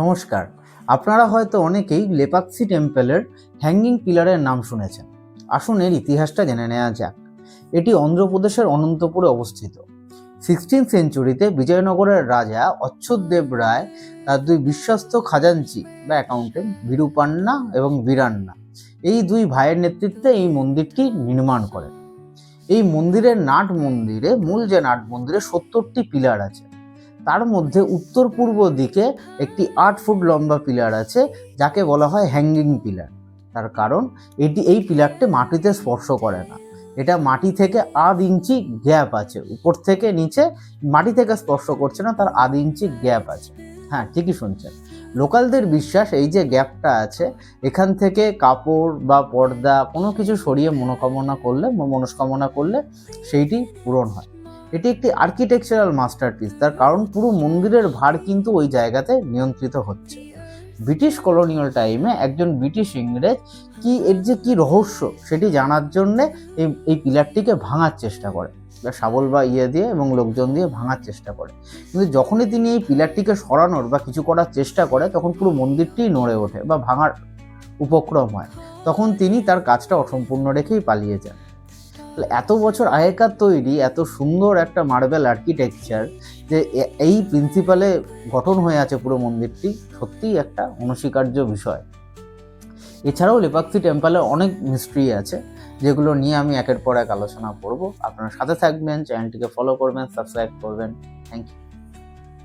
নমস্কার। আপনারা হয়তো অনেকেই লেপাক্ষী টেম্পলের হ্যাঙ্গিং পিলারের নাম শুনেছেন। আসুন এর ইতিহাসটা জেনে নেওয়া যাক। এটি অন্ধ্রপ্রদেশের অনন্তপুরে অবস্থিত। 16th সেঞ্চুরিতে বিজয়নগরের রাজা অচ্যুতদেব রায় তার দুই বিশ্বস্ত খাজাঞ্চি বা অ্যাকাউন্টেন্ট ভিরুপান্না এবং বীরান্না এই দুই ভাইয়ের নেতৃত্বে এই মন্দিরটি নির্মাণ করেন। এই মন্দিরের মূল যে নাট মন্দিরে 70টি পিলার আছে। তার মধ্যে উত্তর পূর্ব দিকে একটি 8 ফুট লম্বা পিলার আছে, যাকে বলা হয় হ্যাঙ্গিং পিলার। তার কারণ এই পিলারটি মাটিতে স্পর্শ করে না। এটা মাটি থেকে আধ ইঞ্চি গ্যাপ আছে, উপর থেকে নিচে মাটি থেকে স্পর্শ করছে না, তার আধ ইঞ্চি গ্যাপ আছে। হ্যাঁ, ঠিকই শুনছেন। লোকালদের বিশ্বাস এই যে গ্যাপটা আছে, এখান থেকে কাপড় বা পর্দা কোনো কিছু সরিয়ে মনস্কামনা করলে সেইটি পূরণ হয়। এটি একটি আর্কিটেকচারাল মাস্টারপিস, তার কারণ পুরো মন্দিরের ভার কিন্তু ওই জায়গাতে নিয়ন্ত্রিত হচ্ছে। ব্রিটিশ কলোনিয়াল টাইমে একজন ব্রিটিশ ইংরেজ এর যে কি রহস্য সেটি জানার জন্যে এই পিলারটিকে ভাঙার চেষ্টা করে, শাবল বা দিয়ে এবং লোকজন দিয়ে ভাঙার চেষ্টা করে। কিন্তু যখনই তিনি এই পিলারটিকে সরানোর বা কিছু করার চেষ্টা করে, তখন পুরো মন্দিরটি নড়ে ওঠে বা ভাঙার উপক্রম হয়। তখন তিনি তার কাজটা অসম্পূর্ণ রেখেই পালিয়ে যান। এত বছর আগেকার তৈরি এত সুন্দর একটা মার্বেল আর্কিটেকচার যে এই প্রিন্সিপালে গঠন হয়ে আছে পুরো মন্দিরটি, সত্যিই একটা অনস্বীকার্য বিষয়। এছাড়াও লেপাক্ষী টেম্পলে অনেক মিস্ট্রি আছে, যেগুলো নিয়ে আমি একের পর এক আলোচনা করব। আপনারা সাথে থাকবেন, চ্যানেলটিকে ফলো করবেন, সাবস্ক্রাইব করবেন। Thank you.